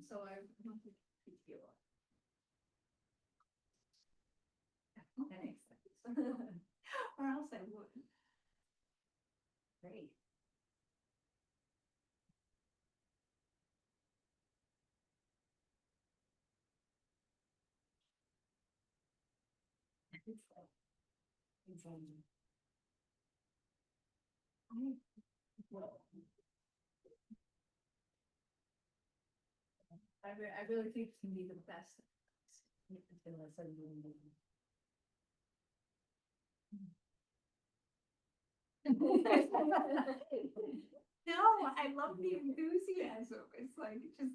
So I want to keep you on. That makes sense. Or else I wouldn't. Great. I really think it's gonna be the best. No, I love the enthusiasm. It's like just.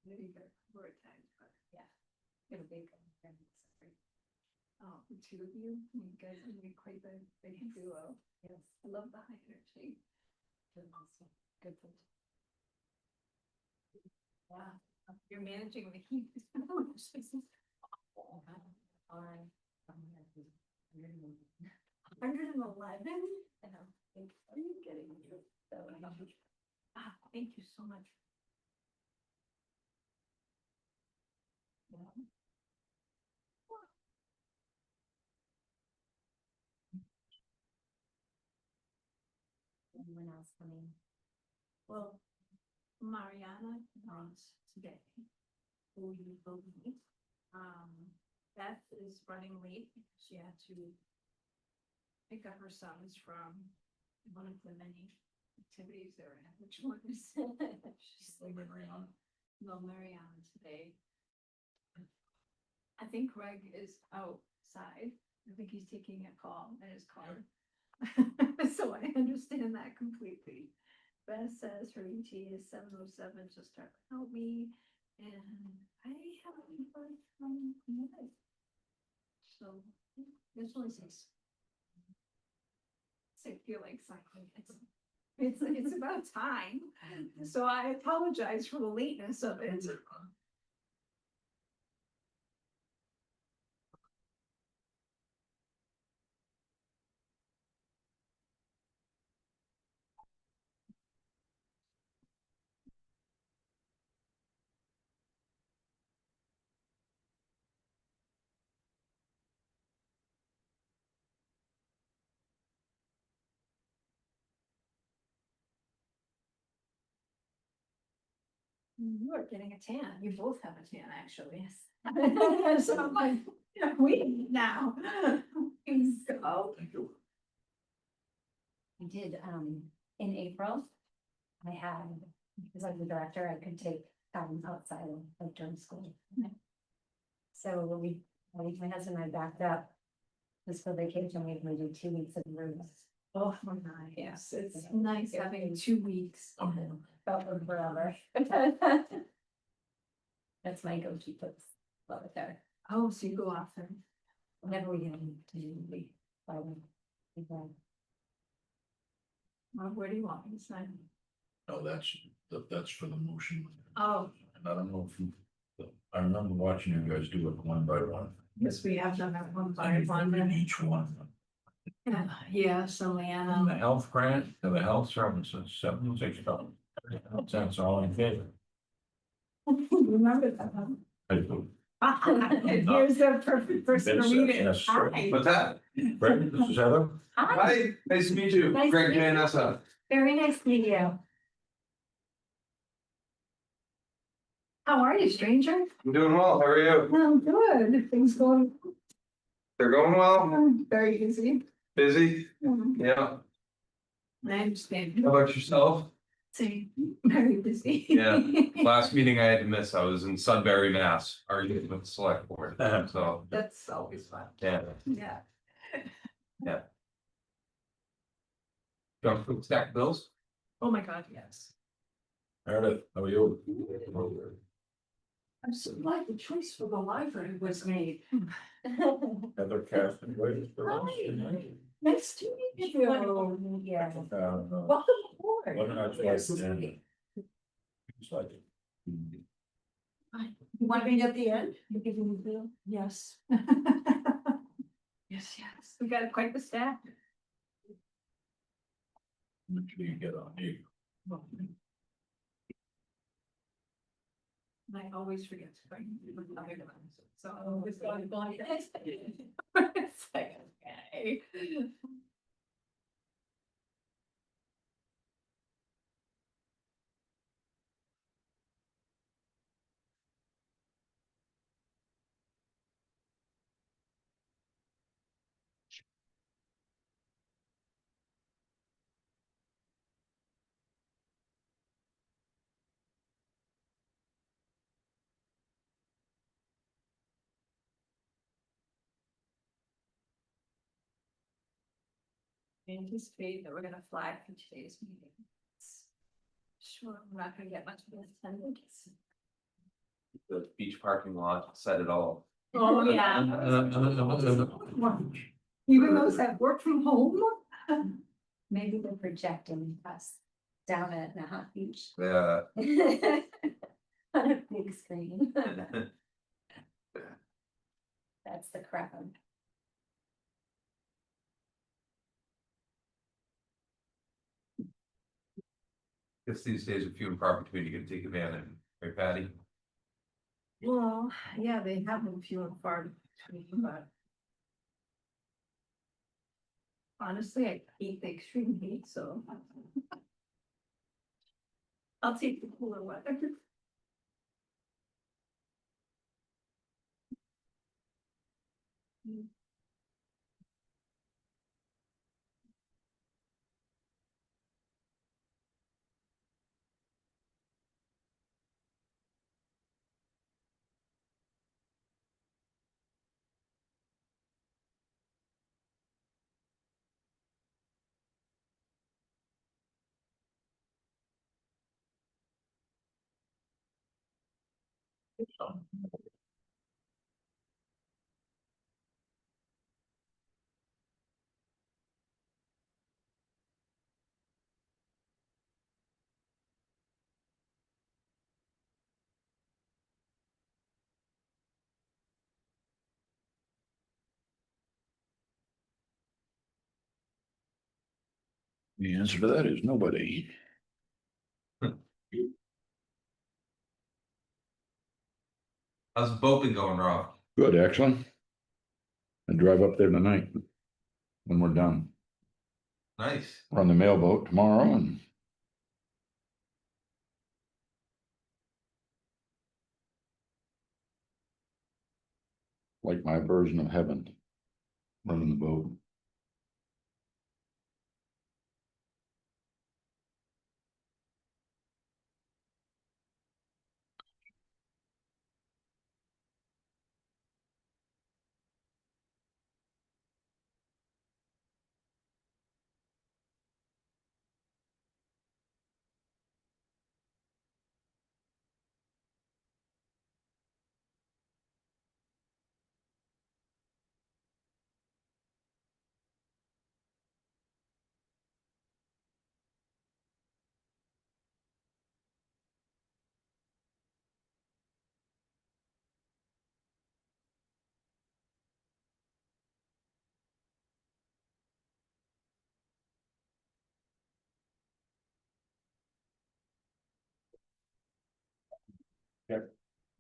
Maybe good word times, but yeah. It'll be good. Oh, the two of you guys are gonna be quite the big duo. Yes, I love the high energy. Good. Yeah, you're managing the heat. 111? Are you kidding me? Thank you so much. Yeah. Anyone else coming? Well, Mariana wants today. Who you will meet. Beth is running late. She had to pick up her sons from one of the many activities they're at. Which one is? She's like Mariana. No, Mariana today. I think Greg is outside. I think he's taking a call in his car. So I understand that completely. Beth says her ET is 7:07 to start help me. And I haven't heard from Meg. So there's only 6. So I feel like cycling. It's about time. So I apologize for the lateness of it. You are getting a tan. You both have a tan, actually. Yes. So I'm like, we now. Please go. Thank you. I did, in April, I had, because I'm the director, I could take time outside of like during school. So my husband and I backed up. This for vacation, we did 2 weeks of rooms. Oh, nice. Yes, it's nice having 2 weeks. Felt like forever. That's my go-to place. Love it there. Oh, so you go often. Whenever we get to we fly them. Well, where do you want me to sign? No, that's for the motion. Oh, And I don't know if you, I remember watching you guys do it one by one. yes, we have done that one by And you one. voted each one. Yeah, so The Leanna. health grant to the health services, $76. That's all in favor. Remember that one? I do. And here's the perfect person to read it. Yes, sir. Hi. What's that? Brandon, this is Heather. Hi, Hi, nice to meet you. Nice to Greg meet you. Janessa. very nice to meet you. How are you, stranger? I'm doing well. How are you? I'm good. Things going They're going well? very easy. Busy? Mhm. Yeah. I understand. How about yourself? Same, very busy. Yeah. Last meeting I had to miss, I was in Sudbury, Mass, arguing with the select board. So, That's always fun. yeah. Yeah. Got quick stack bills? Oh, my God, yes. Meredith, how are you? I'm so glad the choice for the library was made. Heather cast and ways for us. Hi. Nice to meet you. Yeah. Welcome aboard. What did I say? It's like. You want me at the end? You give me the bill? Yes. Yes. We got quite the staff. Make sure you get on you. And I always forget to bring other ones, so I'm always going this. It's like, okay. Anticipate that we're gonna flag for today's meeting. Sure, we're not gonna get much of an attendance. The beach parking lot said it all. Oh, yeah. Even those that work from home. Maybe they're projecting us down at Nahant Beach. Yeah. On a big screen. That's the crowd. Guess these days are few and far between, you can take advantage, right, Patty? Well, yeah, they have them few and far between, but. Honestly, I hate the extreme heat, so. I'll take the cooler weather. The answer to that is nobody. How's the boat been going, Rob? Good, excellent. I drive up there tonight. When we're done, Nice. we're on the mailboat tomorrow and. Like my version of heaven. Running the boat.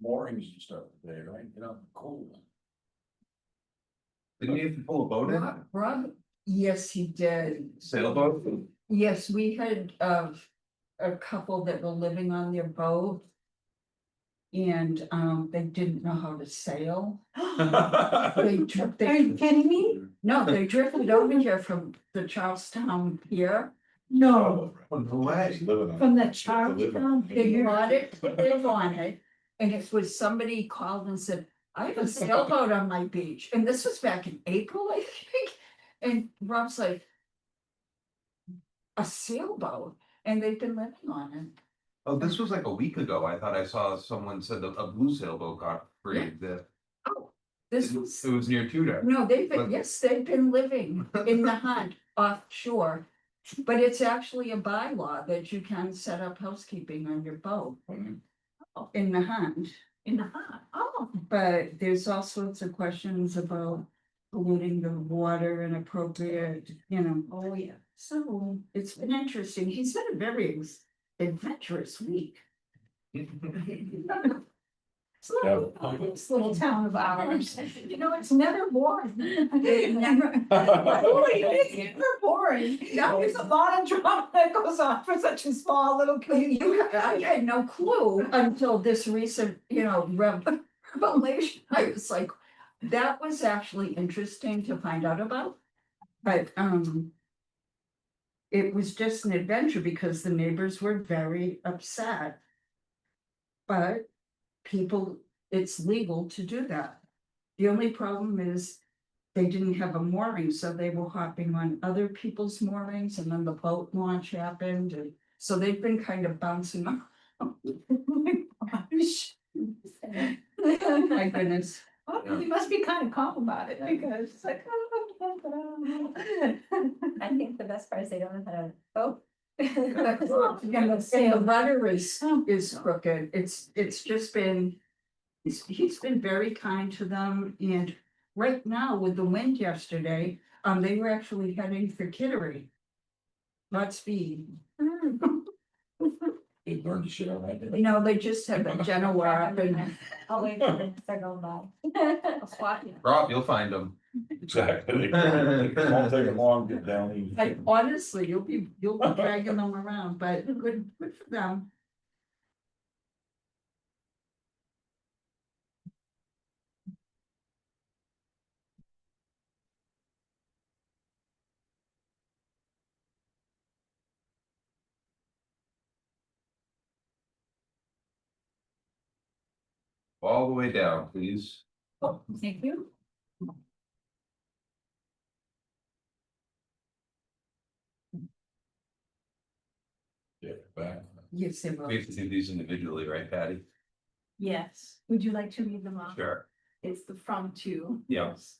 Moorings and stuff today, right? You know, cool. Didn't you have to pull a boat in? Rob, yes, he did. Sailboat? Yes, we had a couple that were living on their boat. And they didn't know how to sail. They Are you kidding me? No, they drifted over here from the Charlestown pier. No, No way. from the Charlestown. They bought it, to live on it, and it was somebody called and said, I have a sailboat on my beach, and this was back in April, I think. And Rob's like, a sailboat, and they've been living on it. Oh, this was like a week ago. I thought I saw someone said that a blue sailboat got freed. Oh, this was, It was near Tudor. no, they've been, But- yes, they've been living in the Hunt offshore. But it's actually a bylaw that you can set up housekeeping on your boat in the Hunt. In the hot, oh. But there's all sorts of questions about polluting the water and appropriate, you know. Oh, yeah. So it's been interesting. He's had a very adventurous week. This little town of ours, you know, it's never boring. Never. Really, it's never boring. No, There's a lot of drama that goes on for such a small little community. I had no clue until this recent, revelation. I was like, that was actually interesting to find out about. But, it was just an adventure because the neighbors were very upset. But people, it's legal to do that. The only problem is they didn't have a mooring, so they were hopping on other people's moorings, and then the boat launch happened, and so they've been kind of bouncing around. My goodness. Well, you must be kind of calm about it because it's like. I think the best part is they don't know how to vote. And the rudder is crooked. It's just been, he's been very kind to them, and right now with the wind yesterday, they were actually heading for Kittery. Not speed. They learned to share that. You know, they just had the Genoa up and. I'll wait for them to start going by. I'll swat you. Rob, you'll find them. Exactly. It won't take them long to get down. Like, honestly, you'll be dragging them around, but good for them. All the way down, please. Thank you. Yeah, back. Yes, they will. We have to do these individually, right, Patty? Yes. Would you like to read them off? Sure. It's the from to. Yeah. Yes.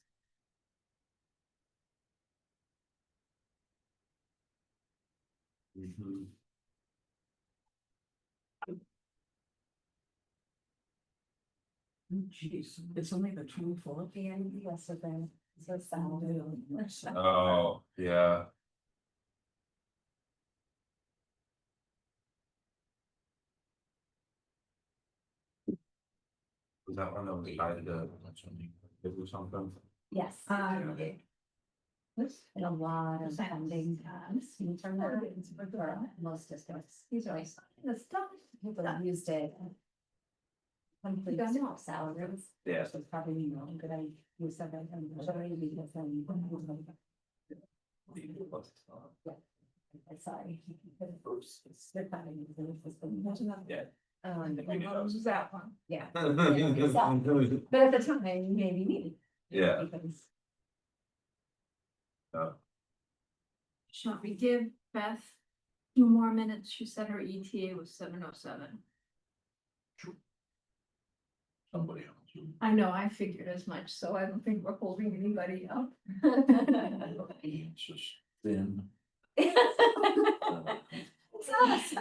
Jeez, it's only the 24th. The end, yes, of them. So sad. Oh, yeah. Was that one that was tied to or something? Yes. This. And a lot of funding. Scenes from that for most districts. These are the stuff. People have used it. Complete You don't know. salaries. Yeah. So it's probably, good I use that because I'm sorry. They're funding the system. Yeah. This is that one. Yeah. But at the time, maybe needed. Yeah. Because Shall we give Beth 2 more minutes? She said her ETA was 7:07. Somebody else. I know, I figured as much, so I don't think we're holding anybody up. It's just thin. It's us.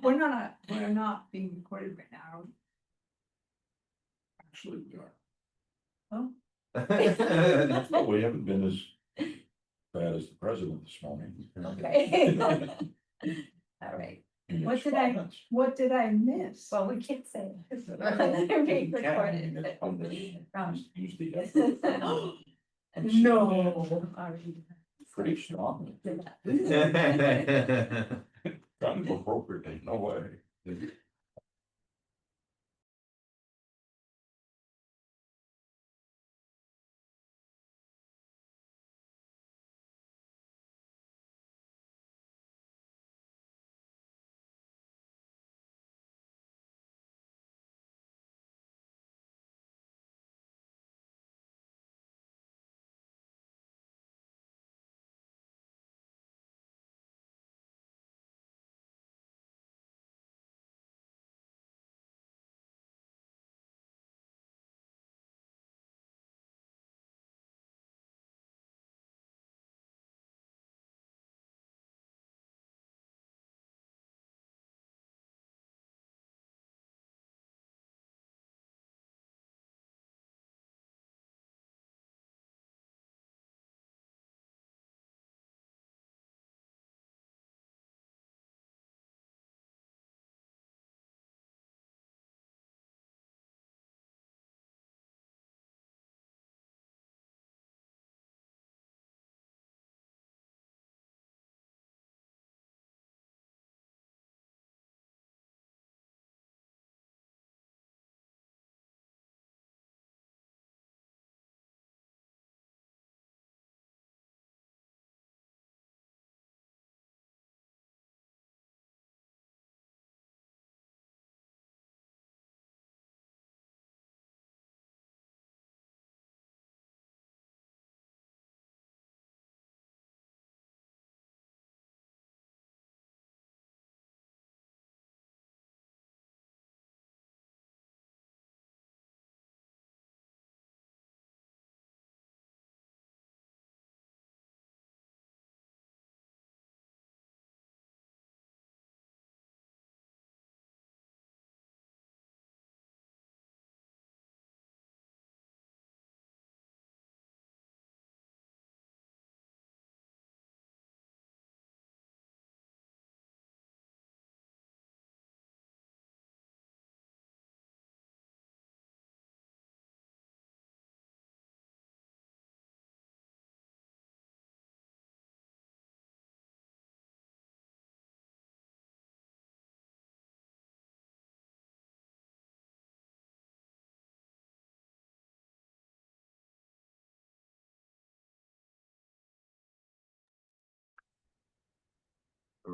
We're not being recorded right now. are we? Actually, we are. Oh. But we haven't been as bad as the president this morning. Okay. All right. In What his did I- comments. What did I miss? Well, we can't say. They're being recorded. Use the. No. Pretty strong. Kind of appropriate, no way.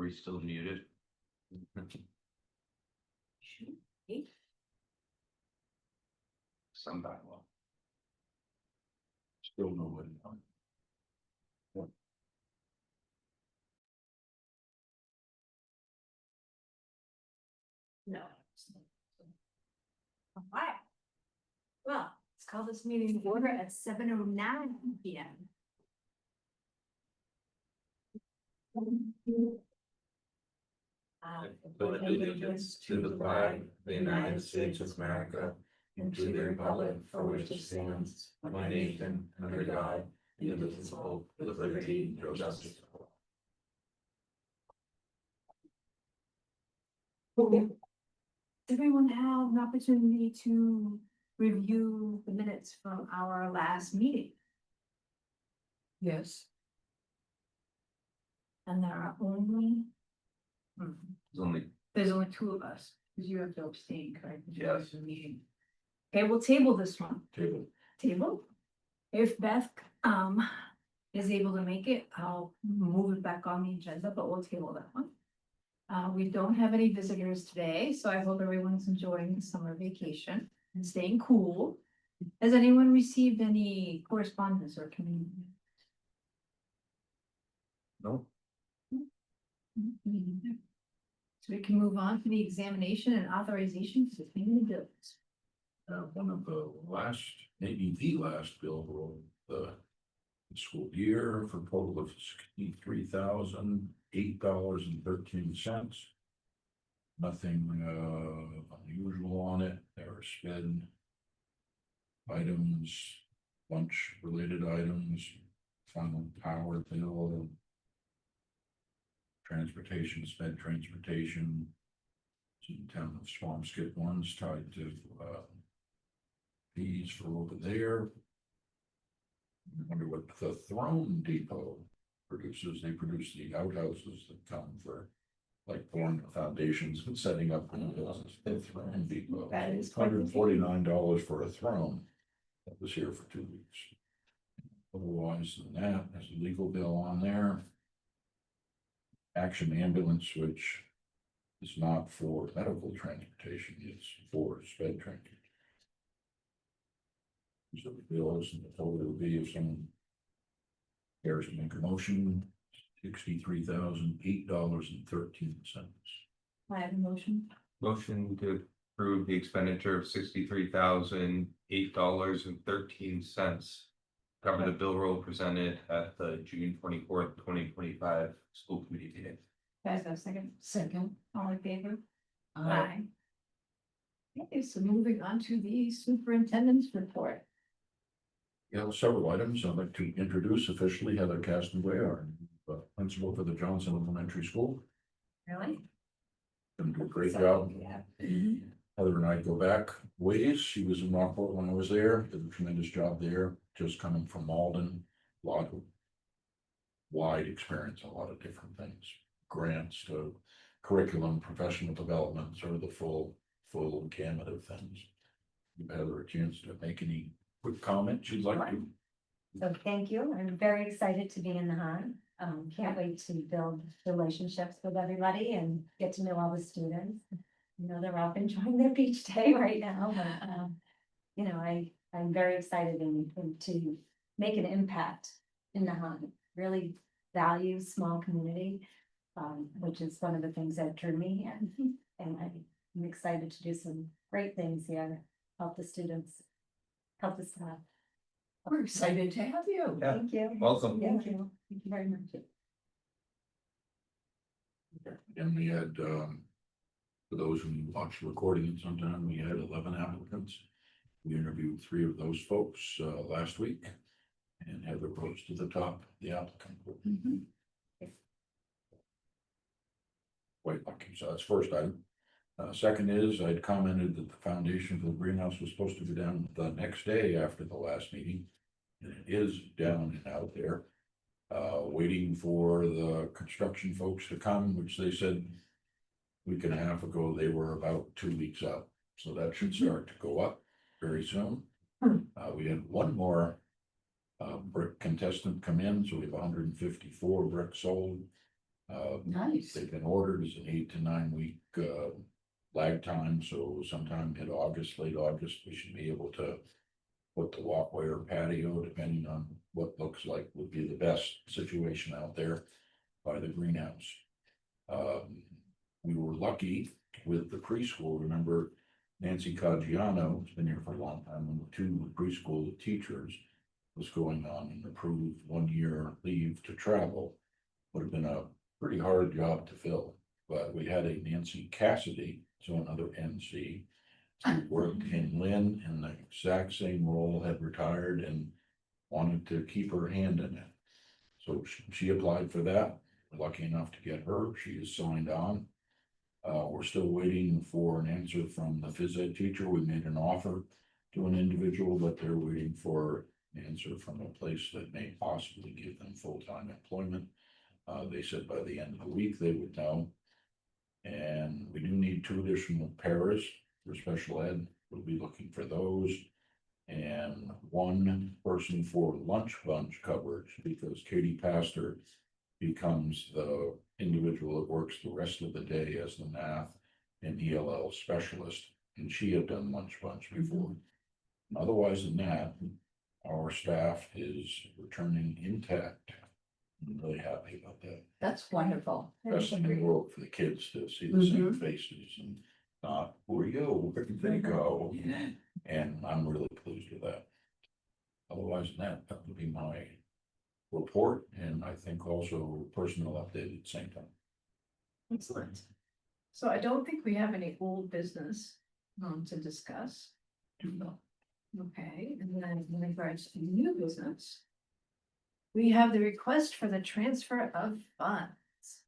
we still muted? Some dialogue. Still nobody. No. All right. Well, let's call this meeting to order at 7:09 PM. With allegiance to the flag of the United States of America and to the republic for which it stands, one nation, under God, indivisible, with liberty and justice. Did everyone have an opportunity to review the minutes from our last meeting? Yes. And there are only. There's only There's only two of us, because you have to abstain, correct? Because you Yes. missed the meeting. Okay, we'll table this one. Table. Table. If Beth, is able to make it, I'll move it back on the agenda, but we'll table that one. We don't have any visitors today, so I hope everyone's enjoying the summer vacation and staying cool. Has anyone received any correspondence or community? No. So we can move on to the examination and authorization for payment of bills. One of the last, maybe the last bill for the school year for a total of $63,008.13. Nothing unusual on it. There are sped items, lunch related items, final power bill, transportation, sped transportation. Some town of Swampscott ones tied to fees for over there. I wonder what the Throne Depot produces. They produce the outhouses that come for like pouring foundations and setting up the Throne Depot. That is $149 for a throne. That was here for 2 weeks. Otherwise than that, there's a legal bill on there. Action ambulance, which is not for medical transportation, it's for sped transportation. So the bills and the total will be if someone cares to make a motion, $63,008.13. I have a motion. motion to approve the expenditure of $63,008.13. Cover the bill roll presented at the June 24th, 2025 school committee meeting. Guys, a second. Second. All in favor? Aye. Okay, so moving on to the superintendent's report. Yeah, several items. I'd like to introduce officially Heather Castaway, our principal for the Johnson Elementary School. Really? Done a great job. Yeah. Heather and I go back ways. She was in Rockport when I was there, did a tremendous job there, just coming from Malden. A lot of wide experience, a lot of different things, grants to curriculum, professional development, sort of the full gamut of things. Give Heather a chance to make any quick comment she'd like to. So thank you. I'm very excited to be in Nahant. Can't wait to build relationships with everybody and get to know all the students. You know, they're all enjoying their beach day right now, but, you know, I'm very excited and to make an impact in Nahant. Really value small community, which is one of the things that drew me in. And I'm excited to do some great things here, help the students, help the staff. We're excited to have you. Yeah. Thank you. Welcome. Thank you. Thank you very much. And we had, for those who watch the recording at some time, we had 11 applicants. We interviewed 3 of those folks last week. And Heather rose to the top of the applicant. Quite lucky. So that's first item. Second is, I'd commented that the foundation for the greenhouse was supposed to be down the next day after the last meeting. And it is down and out there. Waiting for the construction folks to come, which they said a week and a half ago, they were about 2 weeks out. So that should start to go up very soon. We had one more brick contestant come in, so we have 154 bricks sold. Nice. They've been ordered as an 8 to 9 week lag time, so sometime mid-August, late August, we should be able to put the walkway or patio, depending on what looks like would be the best situation out there by the greenhouse. We were lucky with the preschool. Remember Nancy Caggiano, who's been here for a long time, and the two preschool teachers was going on an approved 1 year leave to travel. Would have been a pretty hard job to fill, but we had a Nancy Cassidy, so another NC, who worked in Lynn in the exact same role, had retired and wanted to keep her hand in it. So she applied for that. We're lucky enough to get her. She is signed on. We're still waiting for an answer from the phys ed teacher. We made an offer to an individual, but they're waiting for an answer from a place that may possibly give them full-time employment. They said by the end of the week they would know. And we do need 2 additional paras for special ed. We'll be looking for those. And 1 person for lunch bunch coverage, because Katie Pastor becomes the individual that works the rest of the day as the math and ELL specialist. And she had done lunch bunch before. Otherwise than that, our staff is returning intact. I'm really happy about that. That's wonderful. Best thing in the world for the kids to see the same faces and not, where you, where did they go? And I'm really pleased with that. Otherwise than that, that would be my report, and I think also personnel update at the same time. Excellent. So I don't think we have any old business to discuss. Do not. Okay, and then in regards to new business, we have the request for the transfer of funds.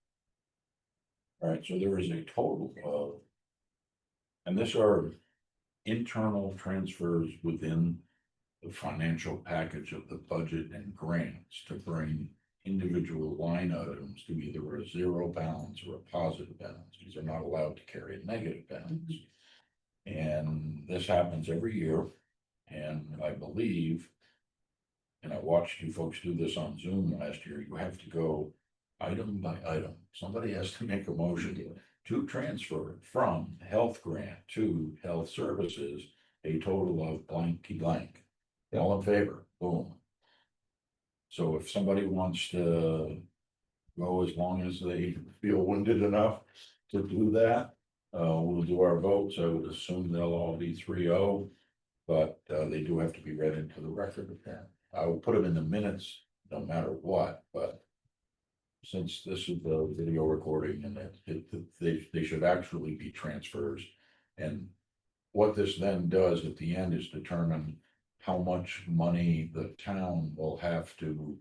All right, so there is a total of, and these are internal transfers within the financial package of the budget and grants to bring individual line items to either a 0 balance or a positive balance, because they're not allowed to carry a negative balance. And this happens every year, and I believe, and I watched you folks do this on Zoom last year, you have to go item by item. Somebody has to make a motion to transfer from health grant to health services a total of blanky blank. All in favor? Boom. So if somebody wants to go as long as they feel winded enough to do that, we'll do our votes. I would assume they'll all be 3-0, but they do have to be read into the record apparently. I will put them in the minutes no matter what, but since this is the video recording and they should actually be transfers. And what this then does at the end is determine how much money the town will have to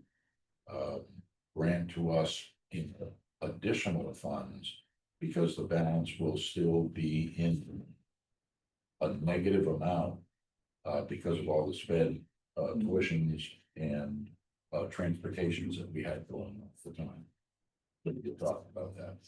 grant to us in additional funds, because the balance will still be in a negative amount because of all the sped tuitions and transportations that we had going on at the time. We could talk about that.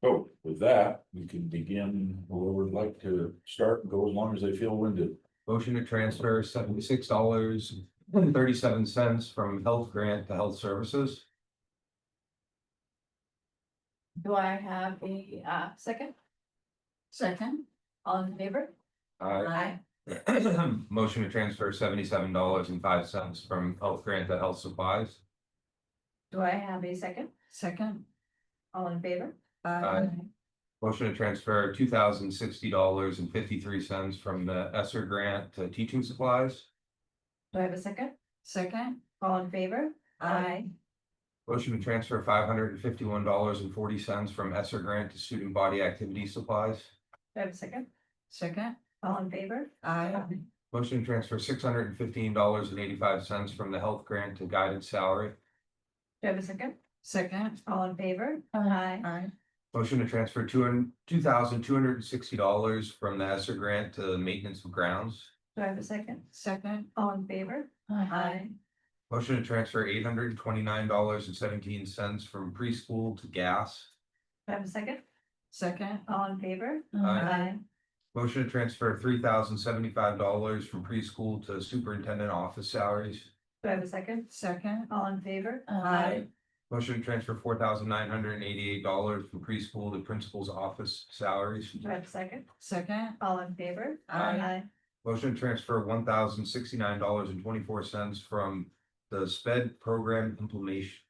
So with that, we can begin. Whoever would like to start and go as long as they feel winded. Motion to transfer $76.37 from health grant to health services. Do I have a second? Second. All in favor? Aye. Motion to transfer $77.05 from health grant to health supplies. Do I have a second? Second. All in favor? Aye. Motion to transfer $2,060.53 from the ESSER grant to teaching supplies. Do I have a second? Second. All in favor? Aye. Motion to transfer $551.40 from ESSER grant to student body activity supplies. Do I have a second? Second. All in favor? Aye. Motion to transfer $615.85 from the health grant to guidance salary. Do I have a second? Second. All in favor? Aye. Motion to transfer $2,260 from the ESSER grant to maintenance of grounds. Do I have a second? Second. All in favor? Motion to transfer $829.17 from preschool to gas. Do I have a second? Second. All in favor? Aye. Motion to transfer $3,075 from preschool to superintendent office salaries. Do I have a second? Second. All in favor? Aye. Motion to transfer $4,988 from preschool to principal's office salaries. Do I have a second? Second. All in favor? Aye. Motion to transfer $1,069.24 from the SPED program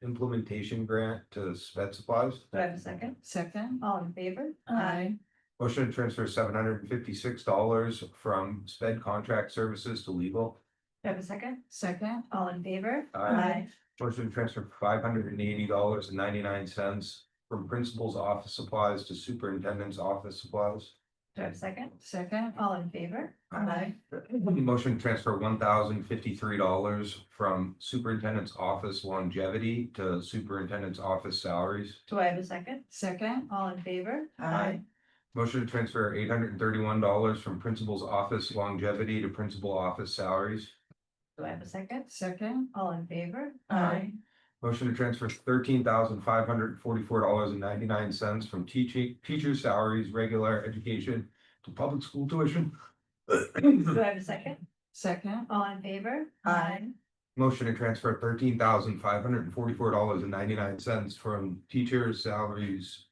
implementation grant to SPED supplies. Do I have a second? Second. All in favor? Aye. Motion to transfer $756 from SPED contract services to legal. Do I have a second? Second. All in favor? Aye. Motion to transfer $580.99 from principal's office supplies to superintendent's office supplies. Do I have a second? Second. All in favor? Motion to transfer $1,053 from superintendent's office longevity to superintendent's office salaries. Do I have a second? Second. All in favor? Aye. Motion to transfer $831 from principal's office longevity to principal office salaries. Do I have a second? Second. All in favor? Aye. Motion to transfer $13,544.99 from teacher salaries, regular education to public school tuition. Do I have a second? Second. All in favor? Aye. Motion to transfer $13,544.99 from teachers' salaries.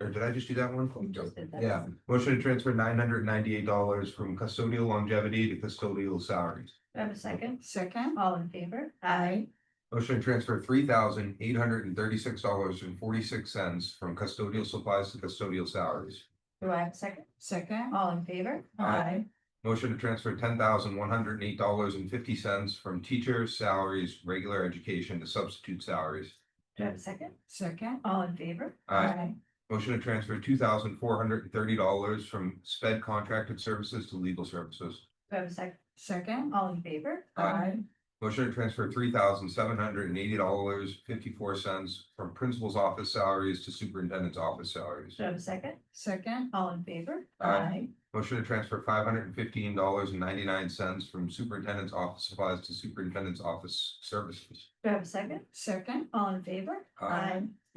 Or did I just do that one? We just did that. Yeah, motion to transfer $998 from custodial longevity to custodial salaries. Do I have a second? Second. All in favor? Aye. Motion to transfer $3,836.46 from custodial supplies to custodial salaries. Do I have a second? Second. All in favor? Aye. Motion to transfer $10,108.50 from teachers' salaries, regular education to substitute salaries. Do I have a second? Second. All in favor? Aye. Motion to transfer $2,430 from SPED contracted services to legal services. Do I have a second? Second. All in favor? Aye. Motion to transfer $3,780.54 from principal's office salaries to superintendent's office salaries. Do I have a second? Second. All in favor? Aye. Motion to transfer $515.99 from superintendent's office supplies to superintendent's office services. Do I have a second? Second. All in favor?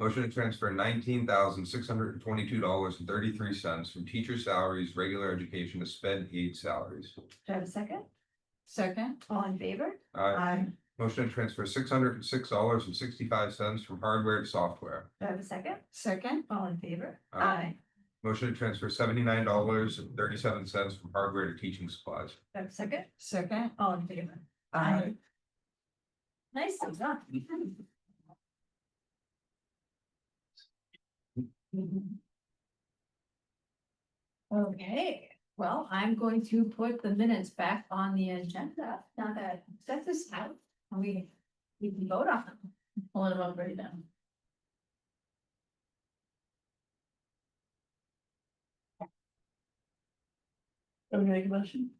Motion to transfer $19,622.33 from teacher salaries, regular education to sped aid salaries. Do I have a second? Second. All in favor? Aye. Motion to transfer $606.65 from hardware to software. Do I have a second? Second. All in favor? Aye. Motion to transfer $79.37 from hardware to teaching supplies. Do I have a second? Second. All in favor? Aye. Nicely done. Okay, well, I'm going to put the minutes back on the agenda. Now that set this out, and we can vote on them. Pull it up right now. Can we make a motion?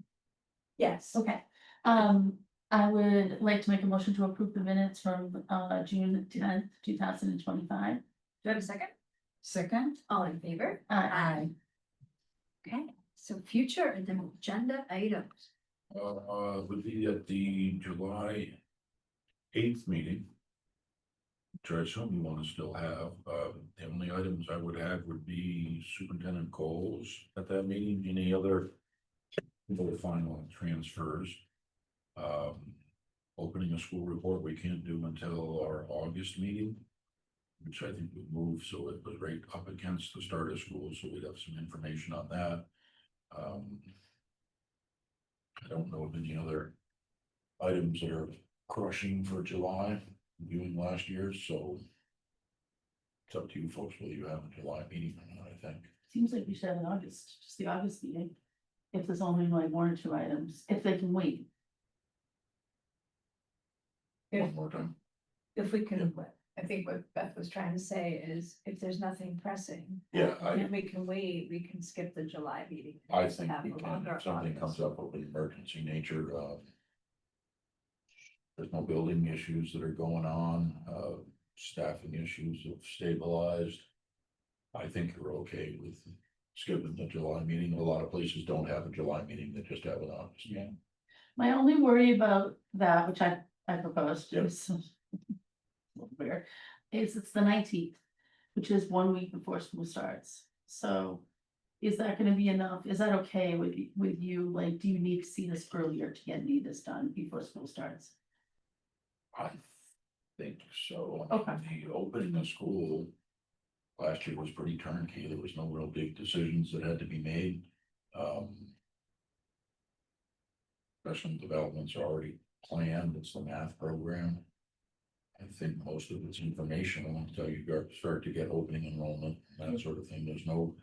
Yes. Okay, I would like to make a motion to approve the minutes from June 10th, 2025. Do I have a second? Second. All in favor? Aye. Okay, so future agenda items. Would be at the July 8th meeting. Which I assume you want to still have, the only items I would add would be Superintendent Coles at that meeting, any other final transfers. Opening a school report we can't do until our August meeting, which I think would move, so it was right up against the start of school, so we'd have some information on that. I don't know of any other items that are crushing for July, viewing last year, so it's up to you folks whether you have a July meeting or not, I think. Seems like we should have an August, just the August meeting. If there's only like one or two items, if they can wait. One more time. If we can, I think what Beth was trying to say is if there's nothing pressing. Yeah, And we can wait, we can skip the July meeting. I think Have we a can, longer if something August. comes up of an emergency nature, there's no building issues that are going on, staffing issues have stabilized. I think you're okay with skipping the July meeting. A lot of places don't have a July meeting, they just have an August meeting. My only worry about that, which I proposed, Yep. is a little weird, is it's the 19th, which is 1 week before school starts. So is that gonna be enough? Is that okay with you? Like, do you need to see this earlier to get any of this done before school starts? think so. I mean, the opening of school last year was pretty turnkey. There was no real big decisions that had to be made. Professional development's already planned. It's the math program. I think most of it's informational until you start to get opening enrollment, that sort of thing. There's no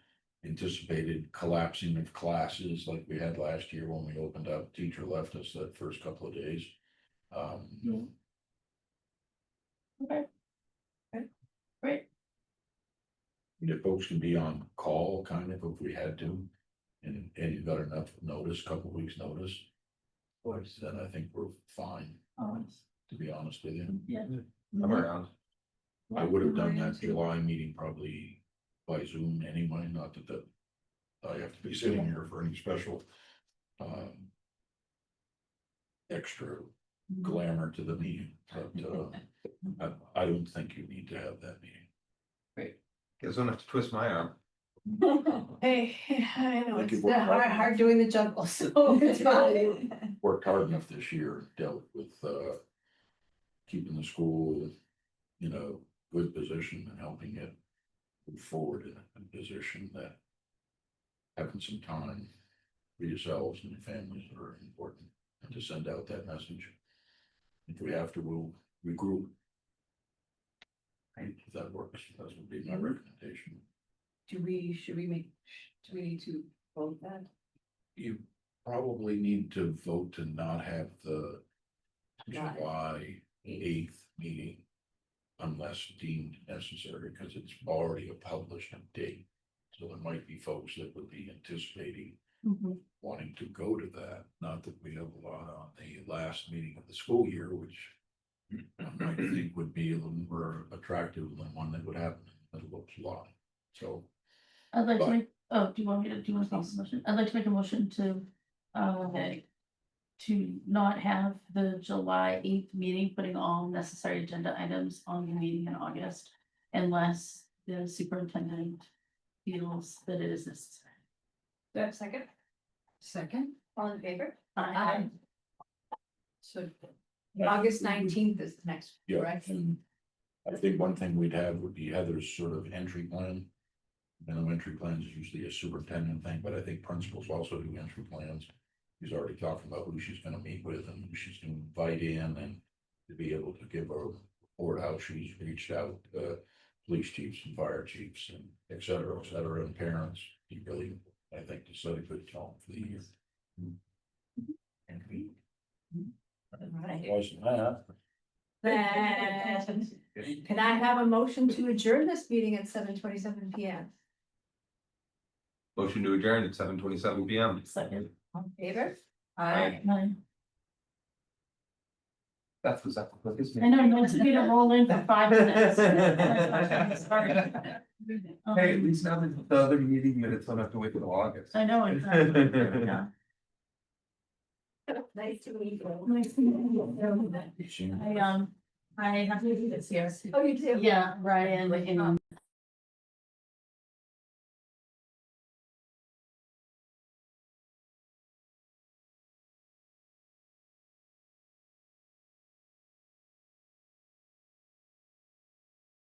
anticipated collapsing of classes like we had last year when we opened up. Teacher left us that first couple of days. Okay. Okay, great. If folks can be on call kind of if we had to, and you've got enough notice, couple of weeks notice. Of course, then I think we're fine, Always. to be honest with you. Yeah. I'm around. I would have done that July meeting probably by Zoom anyway, not that I have to be sitting here for any special extra glamour to the meeting, but I don't think you need to have that meeting. Guess I don't have to twist my arm. Hey, I know, Like it's you work hard doing the juggle, so it's fine. Worked hard enough this year, dealt with keeping the school, good position and helping it move forward in a position that having some time for yourselves and your families are important, and to send out that message. If we have to, we'll regroup. If that works, that would be my recommendation. should we need to vote that? You probably need to vote to not have the July 8th meeting unless deemed necessary, because it's already a published date. So there might be folks that would be anticipating wanting to go to that. Not that we have a lot on the last meeting of the school year, which I might think would be a little more attractive than one that would happen in the middle of July. So I'd like to But- make, oh, do you want me to, do you want to make a motion? I'd like to make a motion to not have the July 8th meeting, putting all necessary agenda items on the meeting in August, unless the superintendent feels that it is necessary. Do I have a second? Second? All in favor? Aye. So August 19th is the next, yeah, correct? and I think one thing we'd have would be Heather's sort of entry plan. Minimum entry plans is usually a superintendent thing, but I think principals also do entry plans. She's already talking about who she's gonna meet with and who she's gonna invite in, and to be able to give a report how she's reached out, police chiefs and fire chiefs and et cetera, and parents. He really, I think, to set a good tone for the year. Right. Wasn't that? Then, can I have a motion to adjourn this meeting at 7:27 PM? Motion to adjourn at 7:27 PM. Second. All in favor? Aye. That's what's up with this. I know, you want me to roll in for 5 minutes. Sorry. Hey, at least now that the other meeting minutes don't have to wait till August. I know, exactly. Yeah. Nice to meet you. Nice to meet you. I have to do this here. Oh, you do? Yeah, Ryan,